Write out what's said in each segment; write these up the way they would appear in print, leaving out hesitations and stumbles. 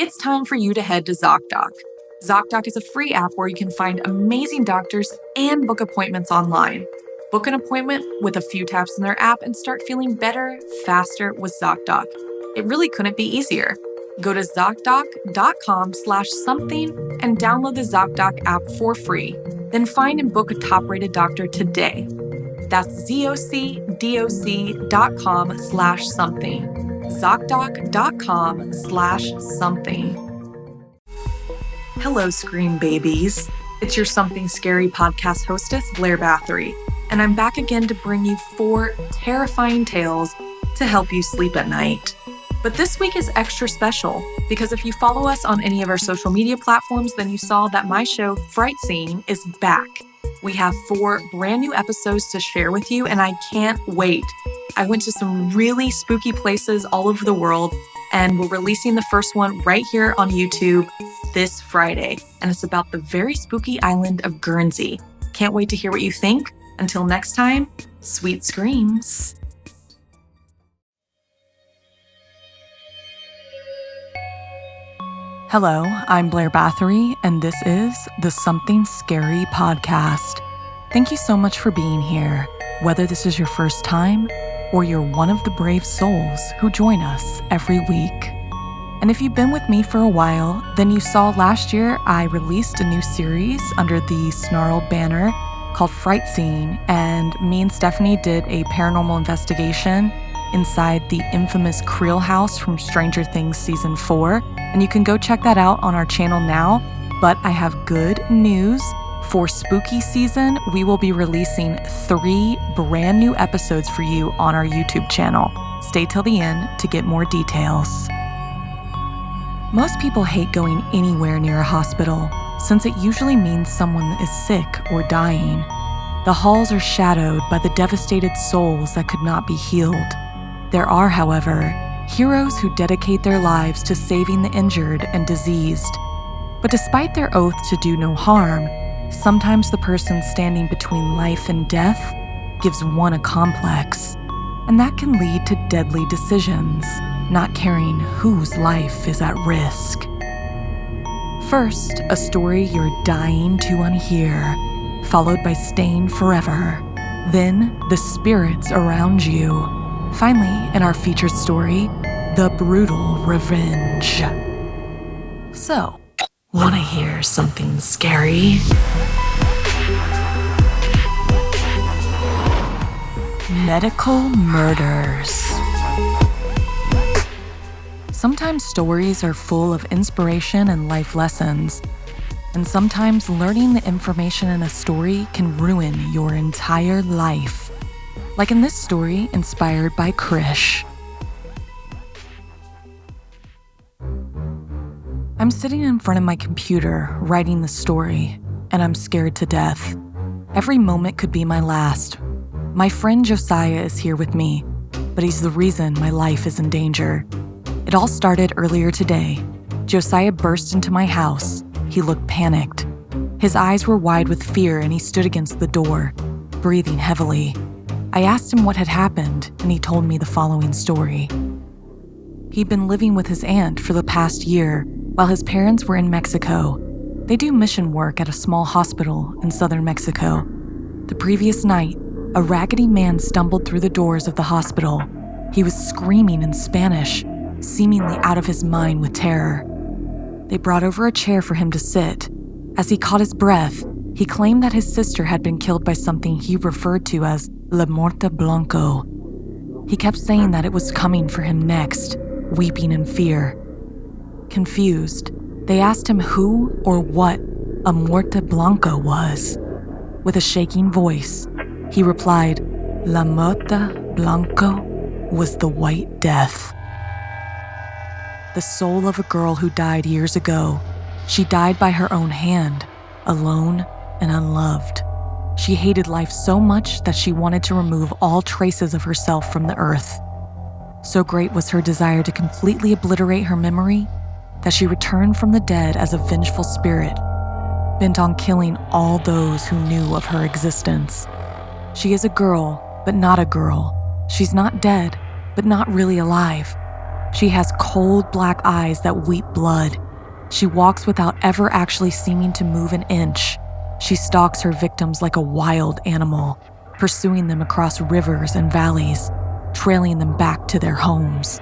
It's time for you to head to ZocDoc. ZocDoc is a free app where you can find amazing doctors and book appointments online. Book an appointment with a few taps in their app and start feeling better, faster with ZocDoc. It really couldn't be easier. Go to ZocDoc.com/something and download the ZocDoc app for free. Then find and book a top-rated doctor today. That's ZocDoc.com/something. ZocDoc.com/something. Hello, Scream Babies. It's your Something Scary podcast hostess, Blair Bathory, and I'm back again to bring you 4 terrifying tales to help you sleep at night. But this week is extra special because if you follow us on any of our social media platforms, then you saw that my show, Fright Scene, is back. We have 4 brand new episodes to share with you, and I can't wait. I went to some really spooky places all over the world, and we're releasing the first one right here on YouTube this Friday, and it's about the very spooky island of Guernsey. Can't wait to hear what you think. Until next time, sweet screams. Hello, I'm Blair Bathory, and this is the Something Scary podcast. Thank you so much for being here, whether this is your first time or you're one of the brave souls who join us every week. And if you've been with me for a while, then you saw last year I released a new series under the Snarled banner called Fright Scene, and me and Stephanie did a paranormal investigation inside the infamous Creel house from Stranger Things Season 4, and you can go check that out on our channel now. But I have good news. For spooky season, we will be releasing 3 brand new episodes for you on our YouTube channel. Stay till the end to get more details. Most people hate going anywhere near a hospital, since it usually means someone is sick or dying. The halls are shadowed by the devastated souls that could not be healed. There are, however, heroes who dedicate their lives to saving the injured and diseased. But despite their oath to do no harm, sometimes the person standing between life and death gives one a complex, and that can lead to deadly decisions, not caring whose life is at risk. First, a story you're dying to unhear, followed by staying forever. Then, the spirits around you. Finally, in our featured story, the brutal revenge. So, want to hear something scary? Medical murders. Sometimes stories are full of inspiration and life lessons, and sometimes learning the information in a story can ruin your entire life. Like in this story inspired by Krish. I'm sitting in front of my computer writing the story, and I'm scared to death. Every moment could be my last. My friend Josiah is here with me, but he's the reason my life is in danger. It all started earlier today. Josiah burst into my house. He looked panicked. His eyes were wide with fear, and he stood against the door, breathing heavily. I asked him what had happened, and he told me the following story. He'd been living with his aunt for the past year while his parents were in Mexico. They do mission work at a small hospital in southern Mexico. The previous night, a raggedy man stumbled through the doors of the hospital. He was screaming in Spanish, seemingly out of his mind with terror. They brought over a chair for him to sit. As he caught his breath, he claimed that his sister had been killed by something he referred to as Mota Blanco. He kept saying that it was coming for him next, weeping in fear. Confused, they asked him who or what a Mota Blanco was. With a shaking voice, he replied, "La Mota Blanco was the White Death." The soul of a girl who died years ago. She died by her own hand, alone and unloved. She hated life so much that she wanted to remove all traces of herself from the earth. So great was her desire to completely obliterate her memory that she returned from the dead as a vengeful spirit, bent on killing all those who knew of her existence. She is a girl, but not a girl. She's not dead, but not really alive. She has cold black eyes that weep blood. She walks without ever actually seeming to move an inch. She stalks her victims like a wild animal, pursuing them across rivers and valleys, trailing them back to their homes.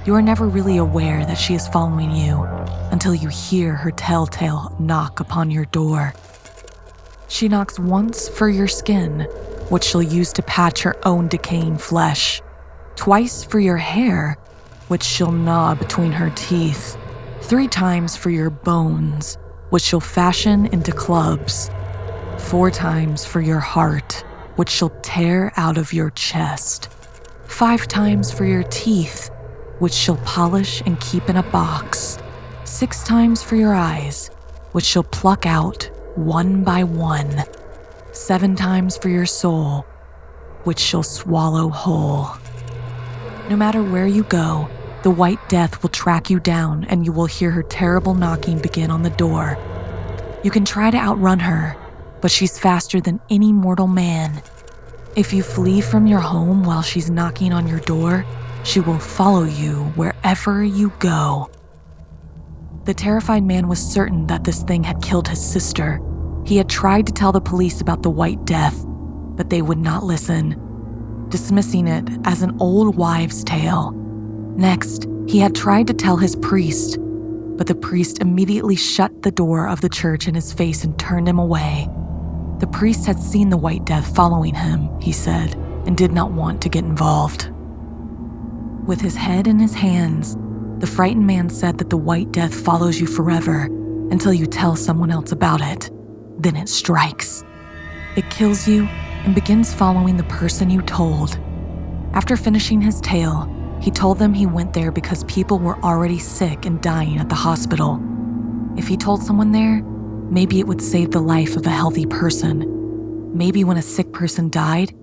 You are never really aware that she is following you until you hear her telltale knock upon your door. She knocks once for your skin, which she'll use to patch her own decaying flesh, twice for your hair, which she'll gnaw between her teeth, 3 times for your bones, which she'll fashion into clubs, 4 times for your heart, which she'll tear out of your chest, 5 times for your teeth, which she'll polish and keep in a box, 6 times for your eyes, which she'll pluck out one by one, 7 times for your soul, which she'll swallow whole. No matter where you go, the White Death will track you down and you will hear her terrible knocking begin on the door. You can try to outrun her, but she's faster than any mortal man. If you flee from your home while she's knocking on your door, she will follow you wherever you go. The terrified man was certain that this thing had killed his sister. He had tried to tell the police about the White Death, but they would not listen, dismissing it as an old wives' tale. Next, he had tried to tell his priest, but the priest immediately shut the door of the church in his face and turned him away. The priest had seen the White Death following him, he said, and did not want to get involved. With his head in his hands, the frightened man said that the White Death follows you forever until you tell someone else about it. Then it strikes. It kills you and begins following the person you told. After finishing his tale, he told them he went there because people were already sick and dying at the hospital. If he told someone there, maybe it would save the life of a healthy person. Maybe when a sick person died,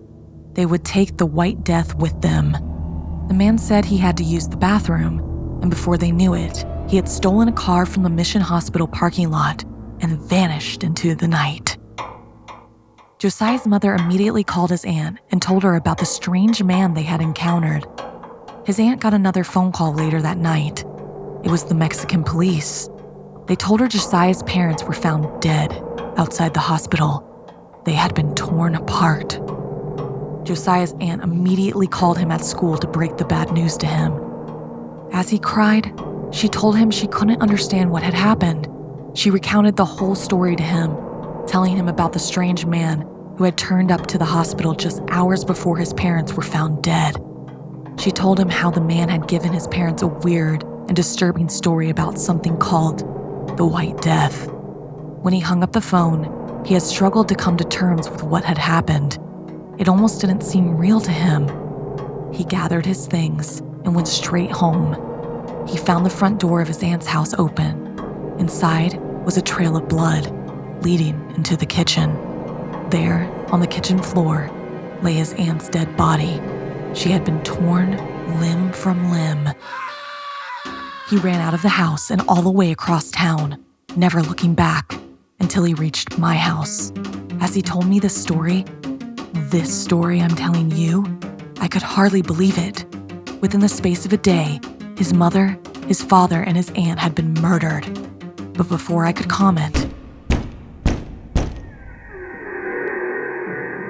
they would take the White Death with them. The man said he had to use the bathroom, and before they knew it, he had stolen a car from the Mission Hospital parking lot and vanished into the night. Josiah's mother immediately called his aunt and told her about the strange man they had encountered. His aunt got another phone call later that night. It was the Mexican police. They told her Josiah's parents were found dead outside the hospital. They had been torn apart. Josiah's aunt immediately called him at school to break the bad news to him. As he cried, she told him she couldn't understand what had happened. She recounted the whole story to him, telling him about the strange man who had turned up to the hospital just hours before his parents were found dead. She told him how the man had given his parents a weird and disturbing story about something called the White Death. When he hung up the phone, he had struggled to come to terms with what had happened. It almost didn't seem real to him. He gathered his things and went straight home. He found the front door of his aunt's house open. Inside was a trail of blood leading into the kitchen. There, on the kitchen floor, lay his aunt's dead body. She had been torn limb from limb. He ran out of the house and all the way across town, never looking back until he reached my house. As he told me this story I'm telling you, I could hardly believe it. Within the space of a day, his mother, his father, and his aunt had been murdered. But before I could comment,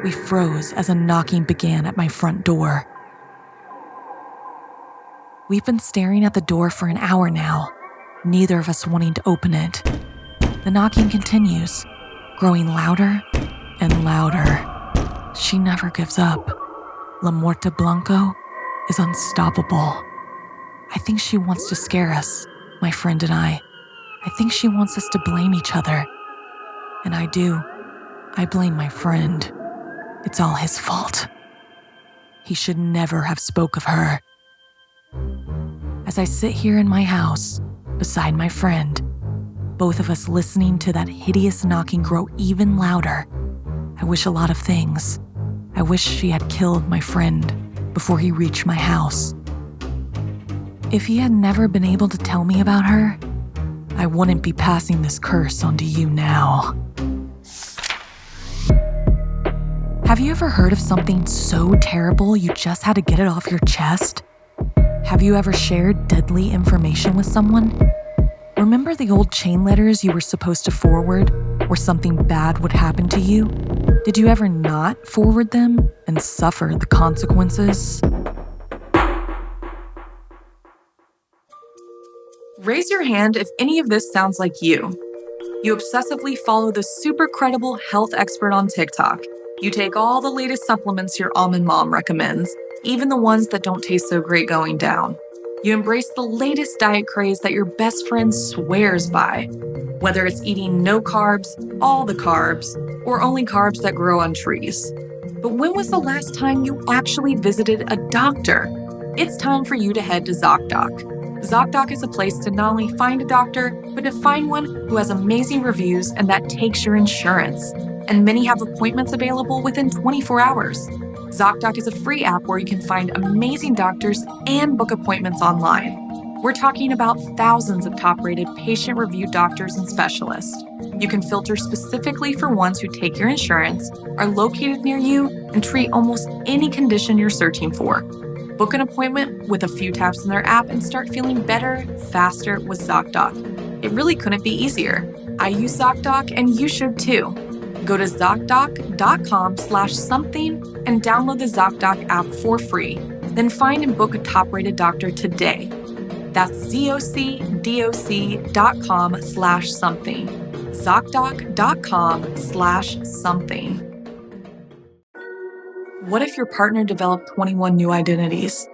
we froze as a knocking began at my front door. We've been staring at the door for an hour now, neither of us wanting to open it. The knocking continues, growing louder and louder. She never gives up. Mota Blanco is unstoppable. I think she wants to scare us, my friend and I. I think she wants us to blame each other. And I do. I blame my friend. It's all his fault. He should never have spoke of her. As I sit here in my house, beside my friend, both of us listening to that hideous knocking grow even louder, I wish a lot of things. I wish she had killed my friend before he reached my house. If he had never been able to tell me about her, I wouldn't be passing this curse on to you now. Have you ever heard of something so terrible you just had to get it off your chest? Have you ever shared deadly information with someone? Remember the old chain letters you were supposed to forward where something bad would happen to you? Did you ever not forward them and suffer the consequences? Raise your hand if any of this sounds like you. You obsessively follow the super credible health expert on TikTok. You take all the latest supplements your almond mom recommends, even the ones that don't taste so great going down. You embrace the latest diet craze that your best friend swears by, whether it's eating no carbs, all the carbs, or only carbs that grow on trees. But when was the last time you actually visited a doctor? It's time for you to head to ZocDoc. ZocDoc is a place to not only find a doctor, but to find one who has amazing reviews and that takes your insurance. And many have appointments available within 24 hours. ZocDoc is a free app where you can find amazing doctors and book appointments online. We're talking about thousands of top-rated patient-reviewed doctors and specialists. You can filter specifically for ones who take your insurance, are located near you, and treat almost any condition you're searching for. Book an appointment with a few taps in their app and start feeling better, faster with ZocDoc. It really couldn't be easier. I use ZocDoc and you should too. Go to ZocDoc.com/something and download the ZocDoc app for free. Then find and book a top-rated doctor today. That's ZocDoc.com/something. ZocDoc.com/something. What if your partner developed 21 new identities?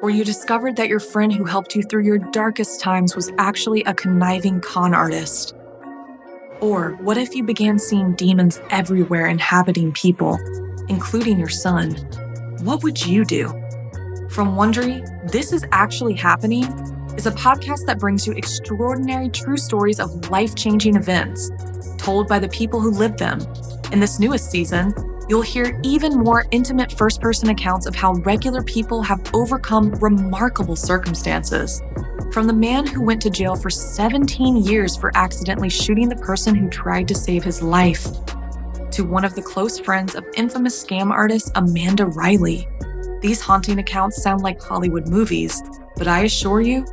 Or you discovered that your friend who helped you through your darkest times was actually a conniving con artist? Or what if you began seeing demons everywhere inhabiting people, including your son? What would you do? From Wondery, This Is Actually Happening is a podcast that brings you extraordinary true stories of life-changing events, told by the people who lived them. In this newest season, you'll hear even more intimate first-person accounts of how regular people have overcome remarkable circumstances. From the man who went to jail for 17 years for accidentally shooting the person who tried to save his life, to one of the close friends of infamous scam artist Amanda Riley. These haunting accounts sound like Hollywood movies, but I assure you,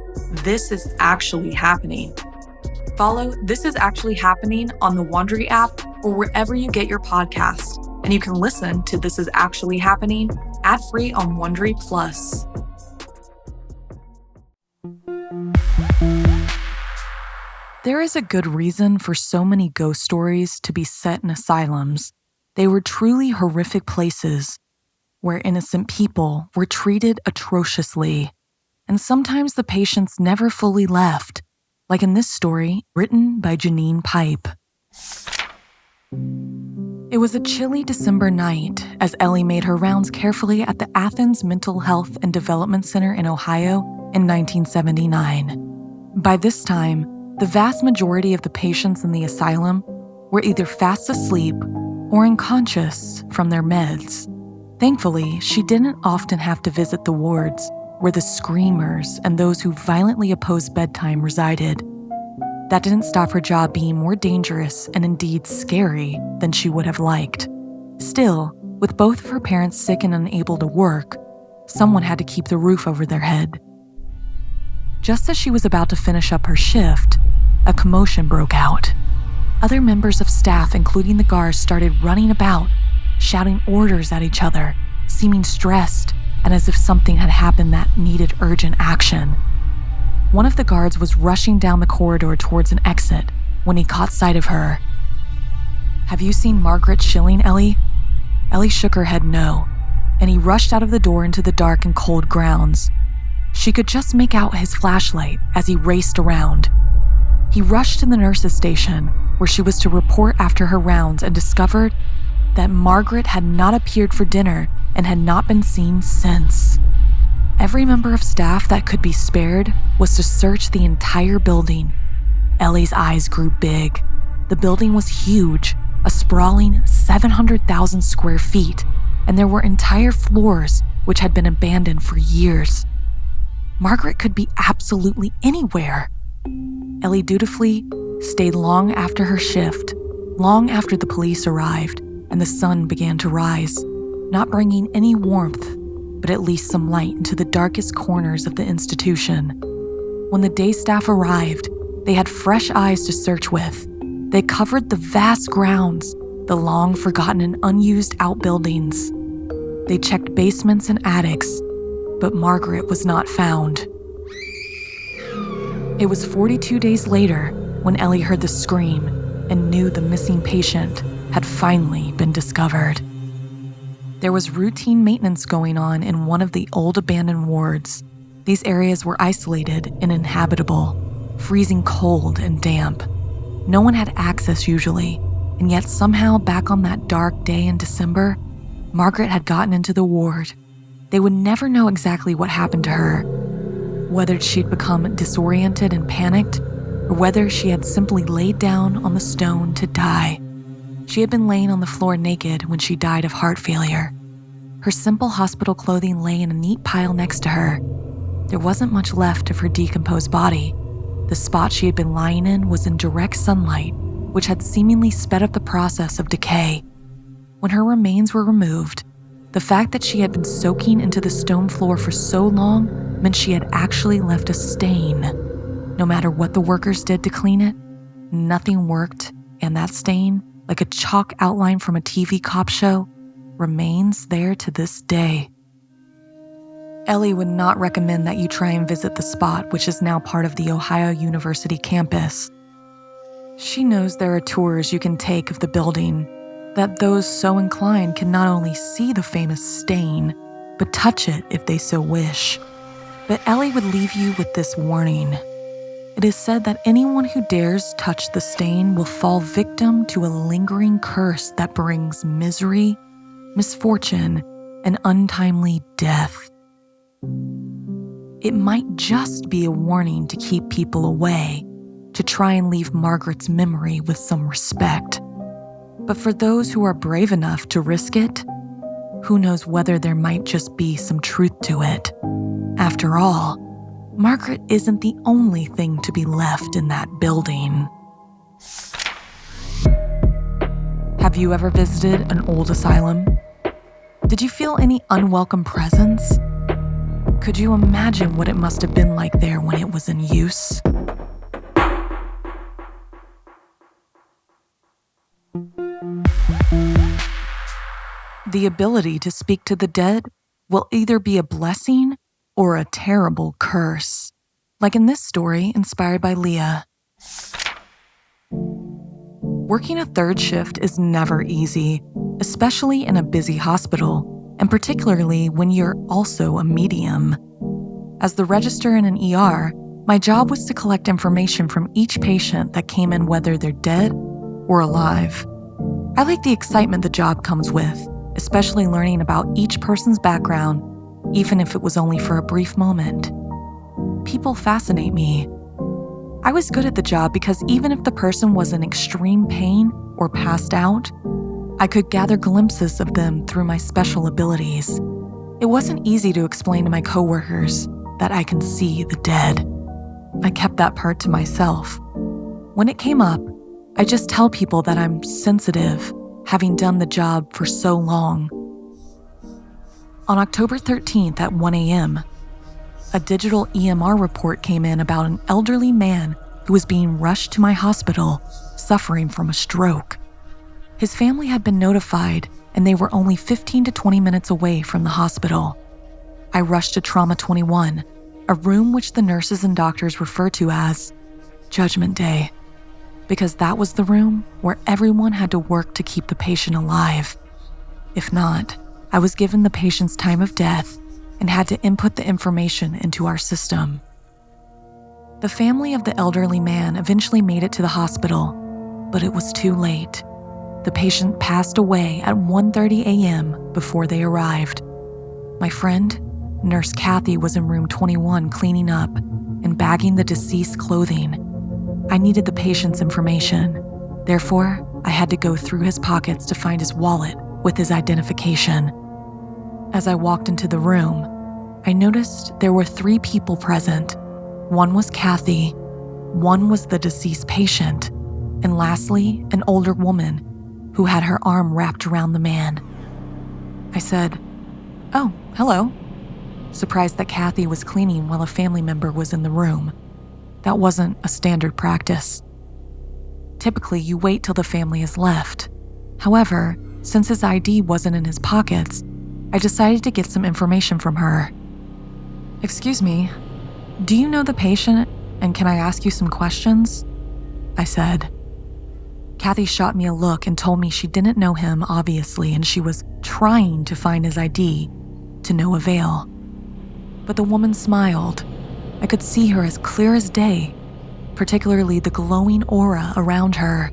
this is actually happening. Follow This Is Actually Happening on the Wondery app or wherever you get your podcast. And you can listen to This Is Actually Happening ad-free on Wondery Plus. There is a good reason for so many ghost stories to be set in asylums. They were truly horrific places where innocent people were treated atrociously. And sometimes the patients never fully left, like in this story written by Janine Pipe. It was a chilly December night as Ellie made her rounds carefully at the Athens Mental Health and Development Center in Ohio in 1979. By this time, the vast majority of the patients in the asylum were either fast asleep or unconscious from their meds. Thankfully, she didn't often have to visit the wards where the screamers and those who violently opposed bedtime resided. That didn't stop her job being more dangerous and indeed scary than she would have liked. Still, with both of her parents sick and unable to work, someone had to keep the roof over their head. Just as she was about to finish up her shift, a commotion broke out. Other members of staff, including the guards, started running about, shouting orders at each other, seeming stressed and as if something had happened that needed urgent action. One of the guards was rushing down the corridor towards an exit when he caught sight of her. "Have you seen Margaret Schilling, Ellie?" Ellie shook her head no, and he rushed out of the door into the dark and cold grounds. She could just make out his flashlight as he raced around. He rushed to the nurse's station, where she was to report after her rounds, and discovered that Margaret had not appeared for dinner and had not been seen since. Every member of staff that could be spared was to search the entire building. Ellie's eyes grew big. The building was huge, a sprawling 700,000 square feet, and there were entire floors which had been abandoned for years. Margaret could be absolutely anywhere. Ellie dutifully stayed long after her shift, long after the police arrived and the sun began to rise, not bringing any warmth, but at least some light into the darkest corners of the institution. When the day staff arrived, they had fresh eyes to search with. They covered the vast grounds, the long-forgotten and unused outbuildings. They checked basements and attics, but Margaret was not found. It was 42 days later when Ellie heard the scream and knew the missing patient had finally been discovered. There was routine maintenance going on in one of the old abandoned wards. These areas were isolated and inhabitable, freezing cold and damp. No one had access usually, and yet somehow back on that dark day in December, Margaret had gotten into the ward. They would never know exactly what happened to her, whether she'd become disoriented and panicked, or whether she had simply laid down on the stone to die. She had been laying on the floor naked when she died of heart failure. Her simple hospital clothing lay in a neat pile next to her. There wasn't much left of her decomposed body. The spot she had been lying in was in direct sunlight, which had seemingly sped up the process of decay. When her remains were removed, the fact that she had been soaking into the stone floor for so long meant she had actually left a stain. No matter what the workers did to clean it, nothing worked, and that stain, like a chalk outline from a TV cop show, remains there to this day. Ellie would not recommend that you try and visit the spot, which is now part of the Ohio University campus. She knows there are tours you can take of the building, that those so inclined can not only see the famous stain, but touch it if they so wish. But Ellie would leave you with this warning. It is said that anyone who dares touch the stain will fall victim to a lingering curse that brings misery, misfortune, and untimely death. It might just be a warning to keep people away, to try and leave Margaret's memory with some respect. But for those who are brave enough to risk it, who knows whether there might just be some truth to it. After all, Margaret isn't the only thing to be left in that building. Have you ever visited an old asylum? Did you feel any unwelcome presence? Could you imagine what it must have been like there when it was in use? The ability to speak to the dead will either be a blessing or a terrible curse, like in this story inspired by Leah. Working a third shift is never easy, especially in a busy hospital, and particularly when you're also a medium. As the register in an ER, my job was to collect information from each patient that came in, whether they're dead or alive. I like the excitement the job comes with, especially learning about each person's background, even if it was only for a brief moment. People fascinate me. I was good at the job because even if the person was in extreme pain or passed out, I could gather glimpses of them through my special abilities. It wasn't easy to explain to my coworkers that I can see the dead. I kept that part to myself. When it came up, I just tell people that I'm sensitive, having done the job for so long. On October 13th at 1 a.m., a digital EMR report came in about an elderly man who was being rushed to my hospital, suffering from a stroke. His family had been notified, and they were only 15 to 20 minutes away from the hospital. I rushed to Trauma 21, a room which the nurses and doctors refer to as Judgment Day, because that was the room where everyone had to work to keep the patient alive. If not, I was given the patient's time of death and had to input the information into our system. The family of the elderly man eventually made it to the hospital, but it was too late. The patient passed away at 1:30 a.m. before they arrived. My friend, Nurse Kathy, was in room 21 cleaning up and bagging the deceased's clothing. I needed the patient's information. Therefore, I had to go through his pockets to find his wallet with his identification. As I walked into the room, I noticed there were 3 people present. One was Kathy, one was the deceased patient, and lastly, an older woman who had her arm wrapped around the man. I said, "Oh, hello. surprised that Kathy was cleaning while a family member was in the room. That wasn't a standard practice. Typically, you wait till the family is left. However, since his ID wasn't in his pockets, I decided to get some information from her. "Excuse me, do you know the patient, and can I ask you some questions?" I said. Kathy shot me a look and told me she didn't know him, obviously, and she was trying to find his ID, to no avail. But the woman smiled. I could see her as clear as day, particularly the glowing aura around her.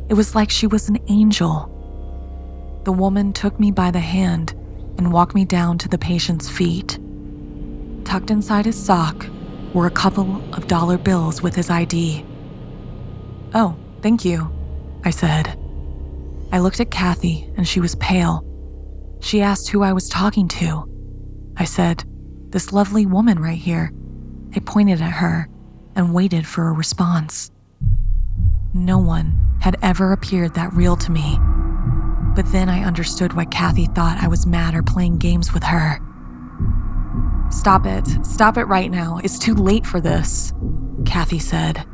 It was like she was an angel. The woman took me by the hand and walked me down to the patient's feet. Tucked inside his sock were a couple of dollar bills with his ID. "Oh, thank you," I said. I looked at Kathy and she was pale. She asked who I was talking to. I said, "This lovely woman right here." I pointed at her and waited for a response. No one had ever appeared that real to me. But then I understood why Kathy thought I was mad or playing games with her. Stop it right now. It's too late for this," Kathy said.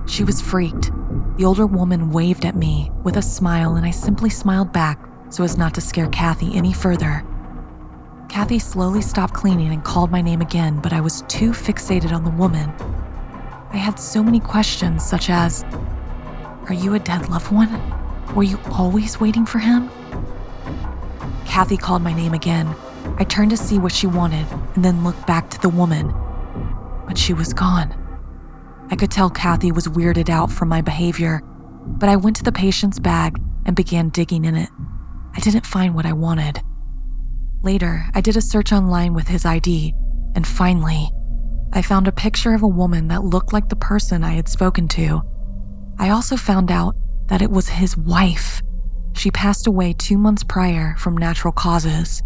She was freaked. The older woman waved at me with a smile, and I simply smiled back so as not to scare Kathy any further. Kathy slowly stopped cleaning and called my name again, but I was too fixated on the woman. I had so many questions, such as, "Are you a dead loved one? Were you always waiting for him?" Kathy called my name again. I turned to see what she wanted and then looked back to the woman, but she was gone. I could tell Kathy was weirded out from my behavior, but I went to the patient's bag and began digging in it. I didn't find what I wanted. Later, I did a search online with his ID, and finally, I found a picture of a woman that looked like the person I had spoken to. I also found out that it was his wife. She passed away 2 months prior from natural causes.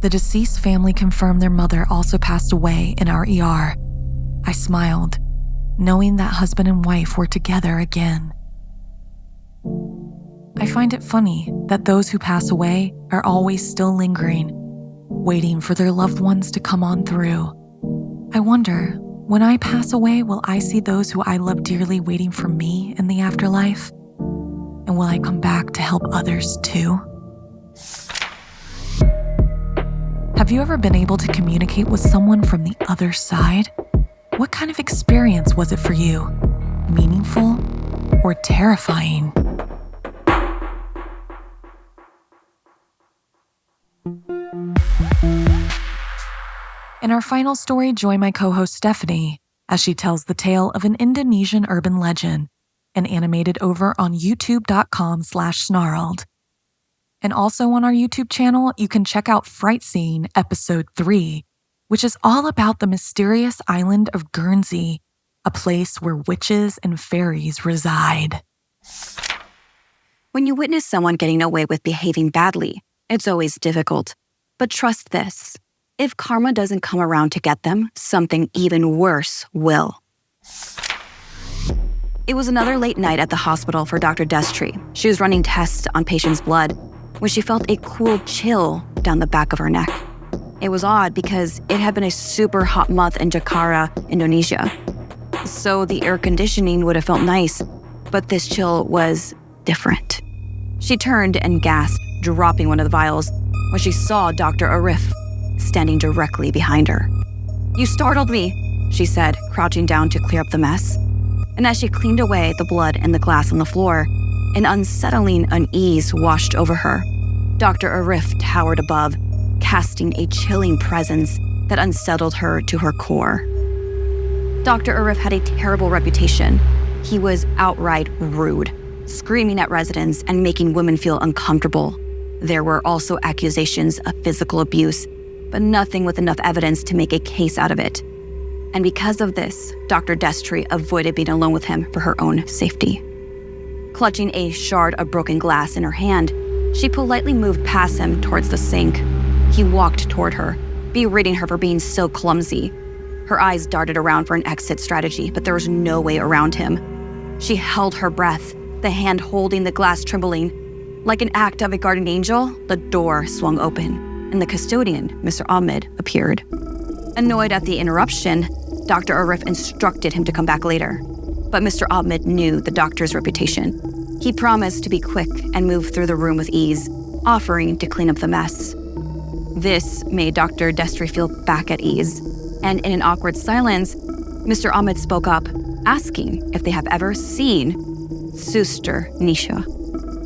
The deceased family confirmed their mother also passed away in our ER. I smiled, knowing that husband and wife were together again. I find it funny that those who pass away are always still lingering, waiting for their loved ones to come on through. I wonder, when I pass away, will I see those who I love dearly waiting for me in the afterlife? And will I come back to help others too? Have you ever been able to communicate with someone from the other side? What kind of experience was it for you? Meaningful or terrifying? In our final story, join my co-host Stephanie as she tells the tale of an Indonesian urban legend and animated over on youtube.com/snarled. And also on our YouTube channel, you can check out Fright Scene Episode 3, which is all about the mysterious island of Guernsey, a place where witches and fairies reside. When you witness someone getting away with behaving badly, it's always difficult. But trust this. If karma doesn't come around to get them, something even worse will. It was another late night at the hospital for Dr. Destry. She was running tests on patients' blood when she felt a cool chill down the back of her neck. It was odd because it had been a super hot month in Jakarta, Indonesia. So the air conditioning would have felt nice, but this chill was different. She turned and gasped, dropping one of the vials, when she saw Dr. Arif standing directly behind her. "You startled me," she said, crouching down to clear up the mess. And as she cleaned away the blood and the glass on the floor, an unsettling unease washed over her. Dr. Arif towered above, casting a chilling presence that unsettled her to her core. Dr. Arif had a terrible reputation. He was outright rude, screaming at residents and making women feel uncomfortable. There were also accusations of physical abuse, but nothing with enough evidence to make a case out of it. And because of this, Dr. Destry avoided being alone with him for her own safety. Clutching a shard of broken glass in her hand, she politely moved past him towards the sink. He walked toward her, berating her for being so clumsy. Her eyes darted around for an exit strategy, but there was no way around him. She held her breath, the hand holding the glass trembling. Like an act of a guardian angel, the door swung open. and the custodian, Mr. Ahmed, appeared. Annoyed at the interruption, Dr. Arif instructed him to come back later. But Mr. Ahmed knew the doctor's reputation. He promised to be quick and move through the room with ease, offering to clean up the mess. This made Dr. Destry feel back at ease, and in an awkward silence, Mr. Ahmed spoke up, asking if they have ever seen Sister Nisha.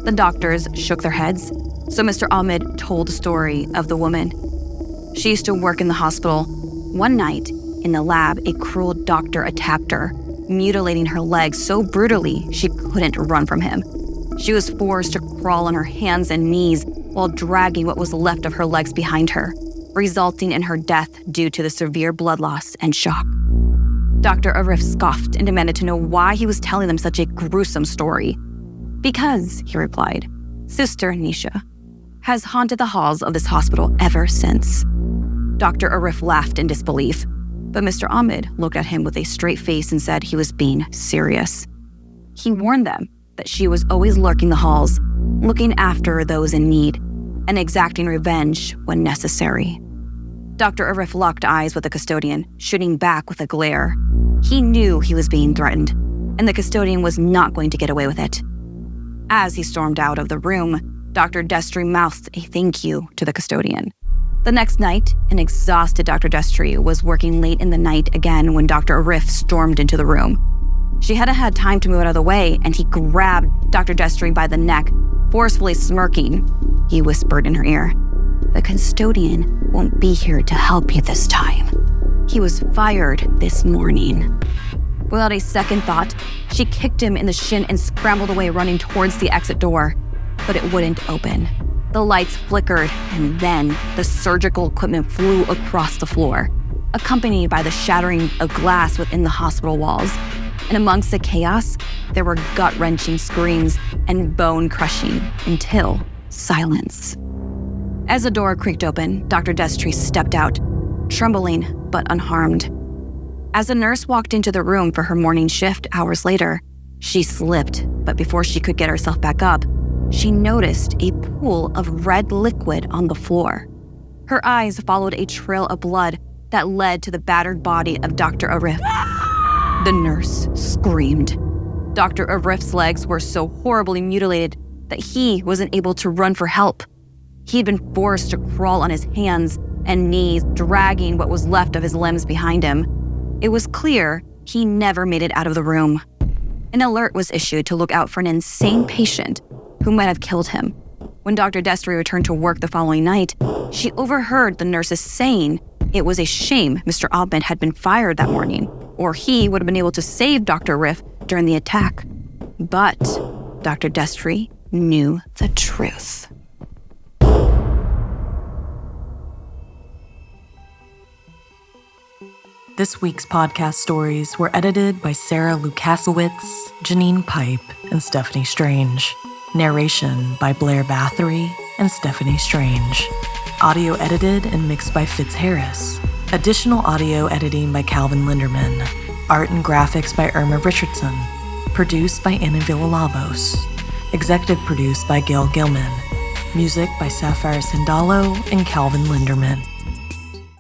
The doctors shook their heads, so Mr. Ahmed told the story of the woman. She used to work in the hospital. One night, in the lab, a cruel doctor attacked her, mutilating her legs so brutally she couldn't run from him. She was forced to crawl on her hands and knees while dragging what was left of her legs behind her, resulting in her death due to the severe blood loss and shock. Dr. Arif scoffed and demanded to know why he was telling them such a gruesome story. Because, he replied, Sister Nisha has haunted the halls of this hospital ever since. Dr. Arif laughed in disbelief, but Mr. Ahmed looked at him with a straight face and said he was being serious. He warned them that she was always lurking the halls, looking after those in need, and exacting revenge when necessary. Dr. Arif locked eyes with the custodian, shooting back with a glare. He knew he was being threatened, and the custodian was not going to get away with it. As he stormed out of the room, Dr. Destry mouthed a thank you to the custodian. The next night, an exhausted Dr. Destry was working late in the night again when Dr. Arif stormed into the room. She hadn't had time to move out of the way, and he grabbed Dr. Destry by the neck, forcefully smirking. He whispered in her ear, "The custodian won't be here to help you this time. He was fired this morning." Without a second thought, she kicked him in the shin and scrambled away, running towards the exit door. But it wouldn't open. The lights flickered, and then the surgical equipment flew across the floor, accompanied by the shattering of glass within the hospital walls. And amongst the chaos, there were gut-wrenching screams and bone-crushing until silence. As the door creaked open, Dr. Destry stepped out, trembling but unharmed. As the nurse walked into the room for her morning shift hours later, she slipped, but before she could get herself back up, she noticed a pool of red liquid on the floor. Her eyes followed a trail of blood that led to the battered body of Dr. Arif. The nurse screamed. Dr. Arif's legs were so horribly mutilated that he wasn't able to run for help. He'd been forced to crawl on his hands and knees, dragging what was left of his limbs behind him. It was clear he never made it out of the room. An alert was issued to look out for an insane patient who might have killed him. When Dr. Destry returned to work the following night, she overheard the nurses saying it was a shame Mr. Ahmed had been fired that morning, or he would have been able to save Dr. Arif during the attack. But Dr. Destry knew the truth. This week's podcast stories were edited by Sarah Lukasiewicz, Janine Pipe, and Stephanie Strange. Narration by Blair Bathory and Stephanie Strange. Audio edited and mixed by Fitz Harris. Additional audio editing by Calvin Linderman. Art and graphics by Irma Richardson. Produced by Anna Villalavos. Executive produced by Gail Gilman. Music by Sapphire Sindalo and Calvin Linderman.